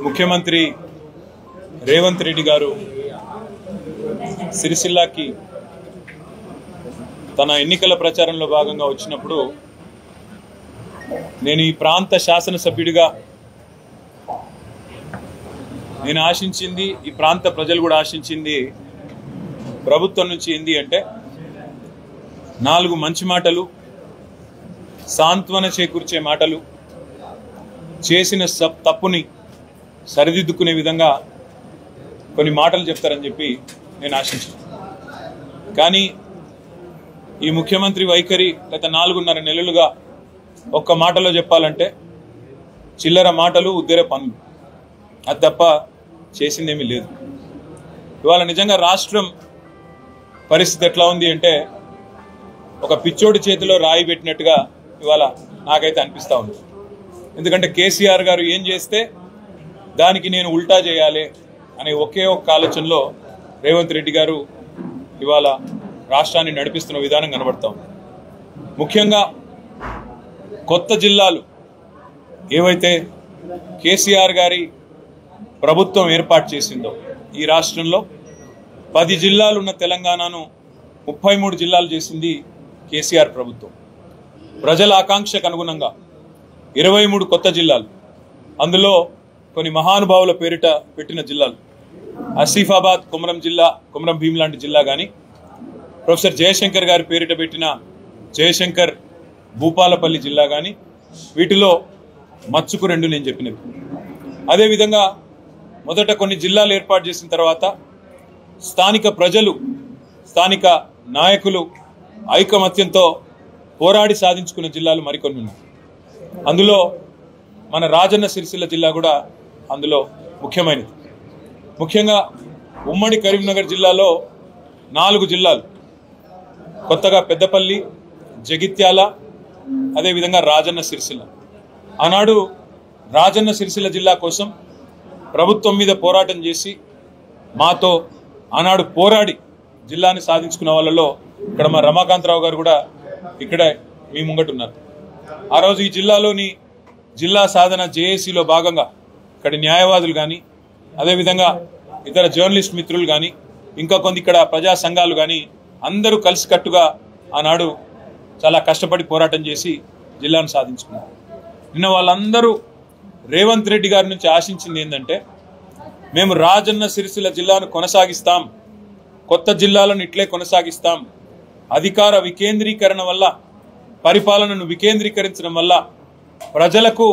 ముఖ్యమంత్రి రేవంత్ రెడ్డి గారు సిరిసిల్లాకి తన ఎన్నికల ప్రచారంలో భాగంగా వచ్చినప్పుడు నేను ఈ ప్రాంత శాసనసభ్యుడిగా నేను ఆశించింది, ఈ ప్రాంత ప్రజలు కూడా ఆశించింది ప్రభుత్వం నుంచి ఏంది అంటే 4 మంచి మాటలు, సాంత్వన చేకూర్చే మాటలు, చేసిన తప్పుని సరిదిద్దుకునే విధంగా కొన్ని మాటలు చెప్తారని చెప్పి నేను ఆశించాను. కానీ ఈ ముఖ్యమంత్రి వైఖరి గత 4.5 నెలలుగా ఒక్క మాటలో చెప్పాలంటే చిల్లర మాటలు, ఉద్దెర పనులు, అది తప్ప చేసిందేమీ లేదు. ఇవాళ నిజంగా రాష్ట్రం పరిస్థితి ఎట్లా ఉంది అంటే ఒక పిచ్చోడి చేతిలో రాయి పెట్టినట్టుగా ఇవాళ నాకైతే అనిపిస్తూ ఉంది. ఎందుకంటే కేసీఆర్ గారు ఏం చేస్తే దానికి నేను ఉల్టా చేయాలి అనే ఒకే ఒక్క ఆలోచనలో రేవంత్ రెడ్డి గారు ఇవాళ రాష్ట్రాన్ని నడిపిస్తున్న విధానం కనబడతా ఉంది. ముఖ్యంగా కొత్త జిల్లాలు ఏవైతే కేసీఆర్ గారి ప్రభుత్వం ఏర్పాటు చేసిందో, ఈ రాష్ట్రంలో 10 జిల్లాలు ఉన్న తెలంగాణను 33 జిల్లాలు చేసింది కేసీఆర్ ప్రభుత్వం. ప్రజల ఆకాంక్షకు అనుగుణంగా 23 కొత్త జిల్లాలు, అందులో కొన్ని మహానుభావుల పేరిట పెట్టిన జిల్లాలు, ఆసిఫాబాద్ కొమరం జిల్లా, కొమరం భీం లాంటి జిల్లా కానీ, ప్రొఫెసర్ జయశంకర్ గారి పేరిట పెట్టిన జయశంకర్ భూపాలపల్లి జిల్లా కానీ, వీటిలో మచ్చుకు 2 నేను చెప్పినవి. అదేవిధంగా మొదట కొన్ని జిల్లాలు ఏర్పాటు చేసిన తర్వాత స్థానిక ప్రజలు, స్థానిక నాయకులు ఐకమత్యంతో పోరాడి సాధించుకున్న జిల్లాలు మరికొన్ని ఉన్నాయి. అందులో మన రాజన్న సిరిసిల్ల జిల్లా కూడా అందులో ముఖ్యమైనది. ముఖ్యంగా ఉమ్మడి కరీంనగర్ జిల్లాలో 4 జిల్లాలు, కొత్తగా పెద్దపల్లి, జగిత్యాల, అదేవిధంగా రాజన్న సిరిసిల్ల. ఆనాడు రాజన్న సిరిసిల్ల జిల్లా కోసం ప్రభుత్వం మీద పోరాటం చేసి మాతో ఆనాడు పోరాడి జిల్లాని సాధించుకున్న వాళ్ళలో ఇక్కడ మా రమాకాంతరావు గారు కూడా ఇక్కడ మీ ముంగటున్నారు. ఆ రోజు ఈ జిల్లాలోని జిల్లా సాధన జేఏసీలో భాగంగా ఇక్కడ న్యాయవాదులు కానీ, అదేవిధంగా ఇతర జర్నలిస్ట్ మిత్రులు కానీ, ఇంకా కొంత ఇక్కడ ప్రజా సంఘాలు కానీ అందరూ కలిసికట్టుగా ఆనాడు చాలా కష్టపడి పోరాటం చేసి జిల్లాను సాధించుకున్నారు. నిన్న వాళ్ళందరూ రేవంత్ రెడ్డి గారి నుంచి ఆశించింది ఏంటంటే మేము రాజన్న సిరిసిల్ల జిల్లాను కొనసాగిస్తాం, కొత్త జిల్లాలను ఇట్లే కొనసాగిస్తాం, అధికార వికేంద్రీకరణ వల్ల, పరిపాలనను వికేంద్రీకరించడం వల్ల ప్రజలకు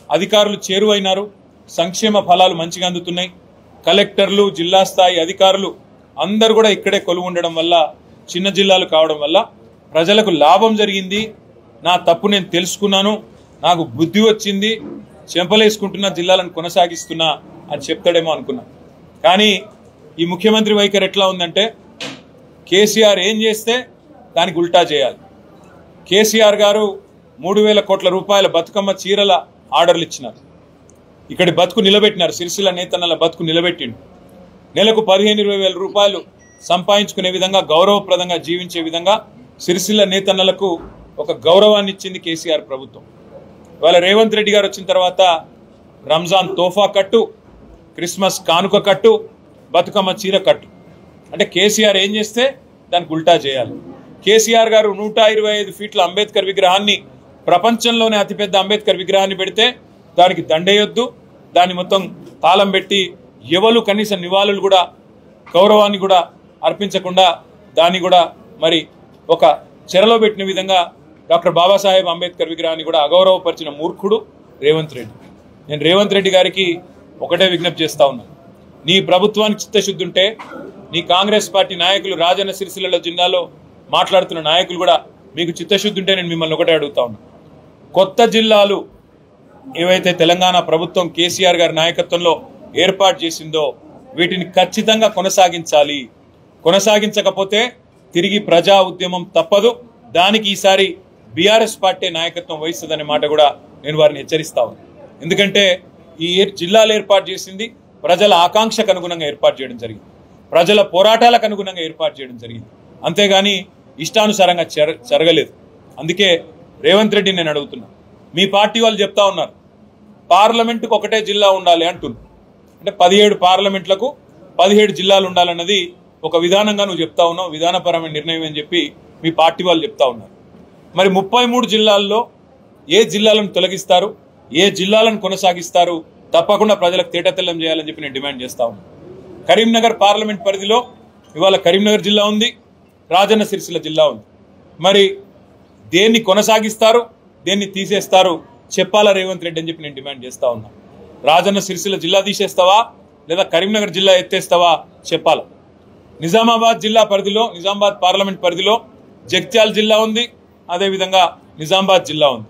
అధికారులు చేరువైనారు, సంక్షేమ ఫలాలు మంచిగా అందుతున్నాయి, కలెక్టర్లు, జిల్లా స్థాయి అధికారులు అందరూ కూడా ఇక్కడే కొలువు ఉండడం వల్ల, చిన్న జిల్లాలు కావడం వల్ల ప్రజలకు లాభం జరిగింది, నా తప్పు నేను తెలుసుకున్నాను, నాకు బుద్ధి వచ్చింది, చెంపలేసుకుంటున్న జిల్లాలను కొనసాగిస్తున్నా అని చెప్తాడేమో అనుకున్నా. కానీ ఈ ముఖ్యమంత్రి వైఖరి ఎట్లా ఉందంటే కేసీఆర్ ఏం చేస్తే దానికి ఉల్టా చేయాలి. కేసీఆర్ గారు 3,000 కోట్ల రూపాయల బతుకమ్మ చీరల ఆర్డర్లు ఇచ్చినారు. ఇక్కడి బతుకు నిలబెట్టినారు, సిరిసిల్ల నేతన్నల బతుకు నిలబెట్టిండు. నెలకు 15-20 వేల రూపాయలు సంపాదించుకునే విధంగా, గౌరవప్రదంగా జీవించే విధంగా సిరిసిల్ల నేతన్నలకు ఒక గౌరవాన్ని ఇచ్చింది కేసీఆర్ ప్రభుత్వం. ఇవాళ రేవంత్ రెడ్డి గారు వచ్చిన తర్వాత రంజాన్ తోఫా కట్టు, క్రిస్మస్ కానుక కట్టు, బతుకమ్మ చీర కట్టు. అంటే కేసీఆర్ ఏం చేస్తే దానికి ఉల్టా చేయాలి. కేసీఆర్ గారు 125 ఫీట్ల అంబేద్కర్ విగ్రహాన్ని, ప్రపంచంలోనే అతిపెద్ద అంబేద్కర్ విగ్రహాన్ని పెడితే దానికి దండేయొద్దు, దాన్ని మొత్తం తాళం పెట్టి ఎవరు కనీస నివాళులు కూడా, గౌరవాన్ని కూడా అర్పించకుండా దాన్ని కూడా మరి ఒక చెరలో పెట్టిన విధంగా డాక్టర్ బాబాసాహెబ్ అంబేద్కర్ విగ్రహాన్ని కూడా అగౌరవపరిచిన మూర్ఖుడు రేవంత్ రెడ్డి. నేను రేవంత్ రెడ్డి గారికి ఒకటే విజ్ఞప్తి చేస్తా ఉన్నాను, నీ ప్రభుత్వానికి చిత్తశుద్ధి ఉంటే, నీ కాంగ్రెస్ పార్టీ నాయకులు, రాజన్న సిరిసిల్ల జిల్లాలో మాట్లాడుతున్న నాయకులు కూడా మీకు చిత్తశుద్ధి ఉంటే నేను మిమ్మల్ని ఒకటే అడుగుతా ఉన్నాను, కొత్త జిల్లాలు ఏవైతే తెలంగాణ ప్రభుత్వం కేసీఆర్ గారి నాయకత్వంలో ఏర్పాటు చేసిందో వీటిని ఖచ్చితంగా కొనసాగించాలి. కొనసాగించకపోతే తిరిగి ప్రజా ఉద్యమం తప్పదు. దానికి ఈసారి బీఆర్ఎస్ పార్టీ నాయకత్వం వహిస్తుందనే మాట కూడా నేను వారిని హెచ్చరిస్తా ఉన్నాను. ఎందుకంటే ఈ జిల్లాలు ఏర్పాటు చేసింది ప్రజల ఆకాంక్షకు అనుగుణంగా ఏర్పాటు చేయడం జరిగింది, ప్రజల పోరాటాలకు అనుగుణంగా ఏర్పాటు చేయడం జరిగింది, అంతేగాని ఇష్టానుసారంగా జరగలేదు. అందుకే రేవంత్ రెడ్డి నేను అడుగుతున్నా, మీ పార్టీ వాళ్ళు చెప్తా ఉన్నారు పార్లమెంటుకు ఒకటే జిల్లా ఉండాలి అంటున్నావు. అంటే 17 పార్లమెంట్లకు 17 జిల్లాలు ఉండాలన్నది ఒక విధానంగా నువ్వు చెప్తా ఉన్నావు, విధానపరమైన నిర్ణయం అని చెప్పి మీ పార్టీ వాళ్ళు చెప్తా ఉన్నారు. మరి 33 జిల్లాల్లో ఏ జిల్లాలను తొలగిస్తారు, ఏ జిల్లాలను కొనసాగిస్తారు, తప్పకుండా ప్రజలకు తేటతెల్లం చేయాలని చెప్పి నేను డిమాండ్ చేస్తా ఉన్నాను. కరీంనగర్ పార్లమెంట్ పరిధిలో ఇవాళ కరీంనగర్ జిల్లా ఉంది, రాజన్న సిరిసిల్ల జిల్లా ఉంది. మరి దేన్ని కొనసాగిస్తారు, దేన్ని తీసేస్తారు చెప్పాలా రేవంత్ రెడ్డి అని చెప్పి నేను డిమాండ్ చేస్తా ఉన్నా. రాజన్న సిరిసిల్ల జిల్లా తీసేస్తావా లేదా కరీంనగర్ జిల్లా ఎత్తేస్తావా చెప్పాలా. నిజామాబాద్ జిల్లా పరిధిలో, నిజామాబాద్ పార్లమెంట్ పరిధిలో జగిత్యాల జిల్లా ఉంది, అదేవిధంగా నిజామాబాద్ జిల్లా ఉంది.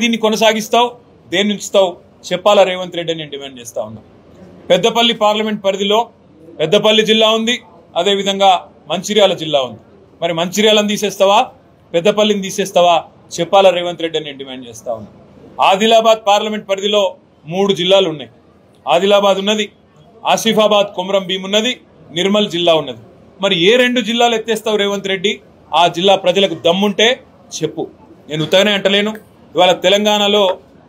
దీన్ని కొనసాగిస్తావు, దేన్ని ఉంచుతావు చెప్పాలా రేవంత్ రెడ్డి అని నేను డిమాండ్ చేస్తా ఉన్నా. పెద్దపల్లి పార్లమెంట్ పరిధిలో పెద్దపల్లి జిల్లా ఉంది, అదేవిధంగా మంచిర్యాల జిల్లా ఉంది. మరి మంచిర్యాలను తీసేస్తావా, పెద్దపల్లిని తీసేస్తావా చెప్పాలా రేవంత్ రెడ్డి అని నేను డిమాండ్ చేస్తా ఉన్నా. ఆదిలాబాద్ పార్లమెంట్ పరిధిలో 3 జిల్లాలు ఉన్నాయి. ఆదిలాబాద్ ఉన్నది, ఆసిఫాబాద్ కొమరం భీం ఉన్నది, నిర్మల్ జిల్లా ఉన్నది. మరి ఏ 2 జిల్లాలు ఎత్తేస్తావు రేవంత్ రెడ్డి? ఆ జిల్లా ప్రజలకు దమ్ముంటే చెప్పు. నేను ఉత్తగానే అంటలేను. ఇవాళ తెలంగాణలో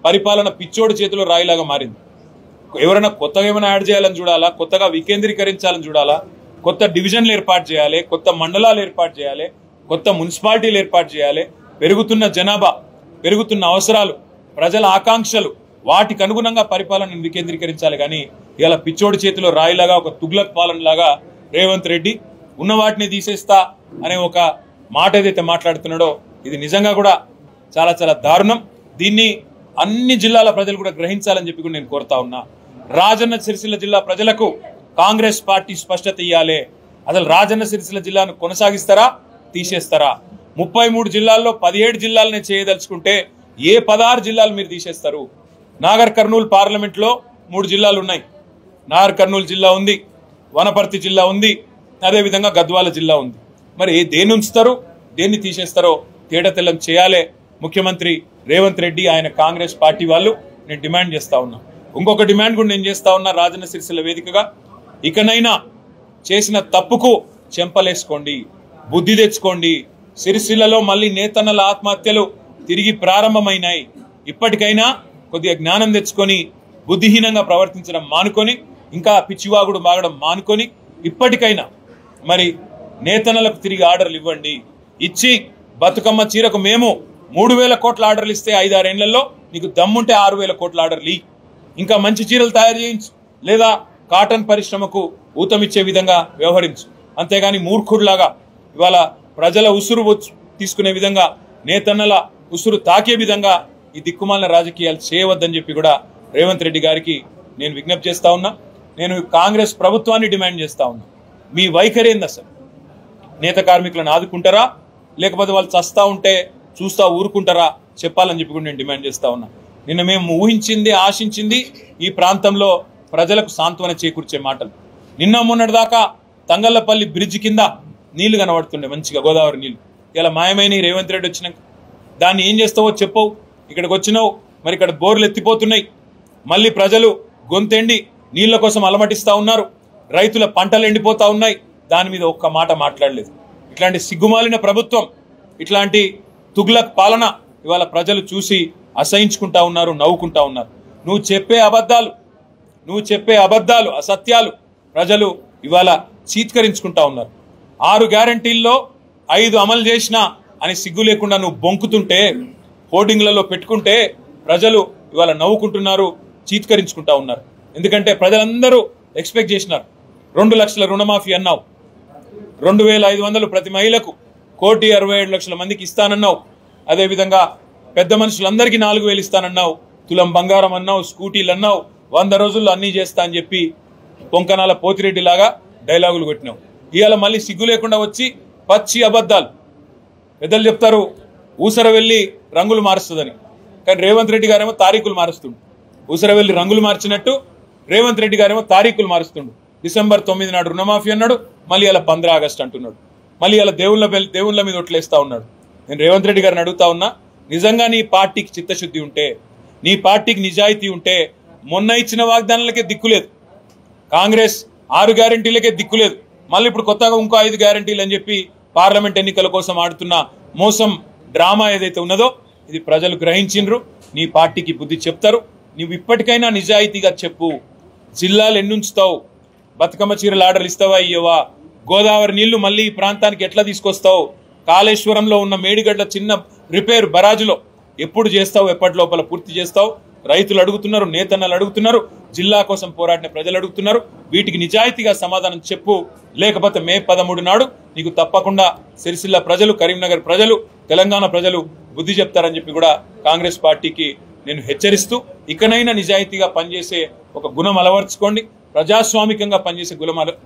పరిపాలన పిచ్చోడి చేతిలో రాయిలాగా మారింది. ఎవరైనా కొత్తగా ఏమైనా యాడ్ చేయాలని చూడాలా, కొత్తగా వికేంద్రీకరించాలని చూడాలా, కొత్త డివిజన్లు ఏర్పాటు చేయాలి, కొత్త మండలాలు ఏర్పాటు చేయాలి, కొత్త మున్సిపాలిటీలు ఏర్పాటు చేయాలి. పెరుగుతున్న జనాభా, పెరుగుతున్న అవసరాలు, ప్రజల ఆకాంక్షలు, వాటికి అనుగుణంగా పరిపాలనను వికేంద్రీకరించాలి. కానీ ఇలా పిచ్చోడి చేతిలో రాయిలాగా, ఒక తుగ్లక్ పాలనలాగా రేవంత్ రెడ్డి ఉన్న వాటిని తీసేస్తా అనే ఒక మాట ఏదైతే మాట్లాడుతున్నాడో ఇది నిజంగా కూడా చాలా చాలా దారుణం. దీన్ని అన్ని జిల్లాల ప్రజలు కూడా గ్రహించాలని చెప్పి కూడా నేను కోరుతా ఉన్నా. రాజన్న సిరిసిల్ల జిల్లా ప్రజలకు కాంగ్రెస్ పార్టీ స్పష్టత ఇయ్యాలి. అసలు రాజన్న సిరిసిల్ల జిల్లాను కొనసాగిస్తారా, తీసేస్తారా? 33 జిల్లాల్లో 17 జిల్లాలనే చేయదలుచుకుంటే ఏ 16 జిల్లాలు మీరు తీసేస్తారు? నాగర్ కర్నూలు పార్లమెంట్లో 3 జిల్లాలు ఉన్నాయి. నాగర్ కర్నూలు జిల్లా ఉంది, వనపర్తి జిల్లా ఉంది, అదేవిధంగా గద్వాల జిల్లా ఉంది. మరి దేన్ని ఉంచుతారు, దేన్ని తీసేస్తారో తేటతెల్లం చేయాలి ముఖ్యమంత్రి రేవంత్ రెడ్డి, ఆయన కాంగ్రెస్ పార్టీ వాళ్ళు. నేను డిమాండ్ చేస్తా ఉన్నా. ఇంకొక డిమాండ్ కూడా నేను చేస్తా ఉన్నా రాజన్న సిరిసిల్ల వేదికగా. ఇకనైనా చేసిన తప్పుకు చెంపలేసుకోండి, బుద్ధి తెచ్చుకోండి. సిరిసిల్లలో మళ్ళీ నేతన్నల ఆత్మహత్యలు తిరిగి ప్రారంభమైనాయి. ఇప్పటికైనా కొద్దిగా జ్ఞానం తెచ్చుకొని బుద్ధిహీనంగా ప్రవర్తించడం మానుకొని, ఇంకా పిచ్చివాగుడు బాగడం మానుకొని, ఇప్పటికైనా మరి నేతన్నలకు తిరిగి ఆర్డర్లు ఇవ్వండి. ఇచ్చి బతుకమ్మ చీరకు మేము 3000 కోట్ల ఆర్డర్లు ఇస్తే 5-6 ఏళ్లలో నీకు దమ్ముంటే 6000 కోట్ల ఆర్డర్లు ఇంకా మంచి చీరలు తయారు చేయించు, లేదా కాటన్ పరిశ్రమకు ఊతమిచ్చే విధంగా వ్యవహరించు. అంతేగాని మూర్ఖుడిలాగా ఇవాళ ప్రజల ఉసురు తీసుకునే విధంగా, నేతన్నల ఉసురు తాకే విధంగా ఈ దిక్కుమాలిన రాజకీయాలు చేయవద్దని చెప్పి కూడా రేవంత్ రెడ్డి గారికి నేను విజ్ఞప్తి చేస్తా ఉన్నా. నేను కాంగ్రెస్ ప్రభుత్వాన్ని డిమాండ్ చేస్తా ఉన్నా. మీ వైఖరి ఏంది అసలు? నేత కార్మికులను ఆదుకుంటారా, లేకపోతే వాళ్ళు చస్తా ఉంటే చూస్తా ఊరుకుంటారా చెప్పాలని చెప్పి కూడా నేను డిమాండ్ చేస్తా ఉన్నా. నిన్న మేము ఊహించింది, ఆశించింది ఈ ప్రాంతంలో ప్రజలకు సాంత్వన చేకూర్చే మాటలు. నిన్న మొన్నటి దాకా తంగళ్లపల్లి బ్రిడ్జ్ కింద నీళ్లు కనబడుతుండే మంచిగా, గోదావరి నీళ్లు. ఇలా మాయమైన రేవంత్ రెడ్డి వచ్చినాక దాన్ని ఏం చేస్తావో చెప్పవు. ఇక్కడికి వచ్చినావు, మరి ఇక్కడ బోర్లు ఎత్తిపోతున్నాయి. మళ్ళీ ప్రజలు గొంతెండి నీళ్ల కోసం అలమటిస్తా ఉన్నారు. రైతుల పంటలు ఎండిపోతా ఉన్నాయి. దాని మీద ఒక్క మాట మాట్లాడలేదు. ఇట్లాంటి సిగ్గుమాలిన ప్రభుత్వం, ఇట్లాంటి తుగ్లక్ పాలన ఇవాళ ప్రజలు చూసి అసహించుకుంటా ఉన్నారు, నవ్వుకుంటా ఉన్నారు. నువ్వు చెప్పే అబద్ధాలు, అసత్యాలు ప్రజలు ఇవాళ చీత్కరించుకుంటా ఉన్నారు. 6 గ్యారంటీల్లో 5 అమలు చేసినా అని సిగ్గు లేకుండా నువ్వు బొంకుతుంటే, హోర్డింగ్లలో పెట్టుకుంటే ప్రజలు ఇవాళ నవ్వుకుంటున్నారు, చీత్కరించుకుంటా ఉన్నారు. ఎందుకంటే ప్రజలందరూ ఎక్స్పెక్ట్ చేసినారు. 2 లక్షల రుణమాఫీ అన్నావు, 2500 ప్రతి మహిళకు, 1,67,00,000 మందికి ఇస్తానన్నావు. అదేవిధంగా పెద్ద మనుషులందరికీ 4,000 ఇస్తానన్నావు. తులం బంగారం అన్నావు, స్కూటీలు అన్నావు. 100 రోజుల్లో అన్నీ చేస్తా అని చెప్పి పొంకనాల పోతిరెడ్డి లాగా డైలాగులు కొట్టినావు. ఇవాళ మళ్ళీ సిగ్గు లేకుండా వచ్చి పచ్చి అబద్ధాలు. పెద్దలు చెప్తారు ఊసర వెళ్ళి రంగులు మారుస్తుందని, కానీ రేవంత్ రెడ్డి గారేమో తారీఖులు మారుస్తుండు. ఊసర వెళ్ళి రంగులు మార్చినట్టు రేవంత్ రెడ్డి గారేమో తారీఖులు మారుస్తుండు. December 9 నాడు రుణమాఫీ అన్నాడు, మళ్ళీ ఇలా 15 ఆగస్టు అంటున్నాడు. మళ్ళీ ఇలా దేవుళ్ళ మీద ఒట్లేస్తా ఉన్నాడు. నేను రేవంత్ రెడ్డి గారిని అడుగుతా ఉన్నా, నిజంగా నీ పార్టీకి చిత్తశుద్ధి ఉంటే, నీ పార్టీకి నిజాయితీ ఉంటే మొన్న ఇచ్చిన వాగ్దానాలకే దిక్కులేదు, కాంగ్రెస్ 6 గ్యారంటీలకే దిక్కులేదు, మళ్ళీ ఇప్పుడు కొత్తగా ఇంకో 5 గ్యారంటీలు అని చెప్పి పార్లమెంట్ ఎన్నికల కోసం ఆడుతున్న మోసం డ్రామా ఏదైతే ఉన్నదో ఇది ప్రజలు గ్రహించిండ్రు. నీ పార్టీకి బుద్ధి చెప్తారు, నువ్వు ఇప్పటికైనా నిజాయితీగా చెప్పు. జిల్లాలు ఎన్నుంచుతావు? బతుకమ్మ చీరల ఆర్డర్లు ఇస్తావా ఇయ్యవా? గోదావరి నీళ్లు మళ్ళీ ఈ ప్రాంతానికి ఎట్లా తీసుకొస్తావు? కాళేశ్వరంలో ఉన్న మేడిగడ్డ చిన్న రిపేర్ బరాజులో ఎప్పుడు చేస్తావు? ఎప్పటి లోపల పూర్తి చేస్తావు? రైతులు అడుగుతున్నారు, నేతన్నలు అడుగుతున్నారు, జిల్లా కోసం పోరాడిన ప్రజలు అడుగుతున్నారు. వీటికి నిజాయితీగా సమాధానం చెప్పు. లేకపోతే మే 13 నాడు నీకు తప్పకుండా సిరిసిల్ల ప్రజలు, కరీంనగర్ ప్రజలు, తెలంగాణ ప్రజలు బుద్ధి చెప్తారని చెప్పి కూడా కాంగ్రెస్ పార్టీకి నేను హెచ్చరిస్తూ, ఇకనైనా నిజాయితీగా పనిచేసే ఒక గుణం అలవర్చుకోండి, ప్రజాస్వామికంగా పనిచేసే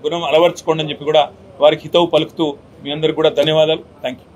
గుణం అలవర్చుకోండి అని చెప్పి కూడా వారికి హితవు పలుకుతూ మీ అందరికి కూడా ధన్యవాదాలు. Thank you.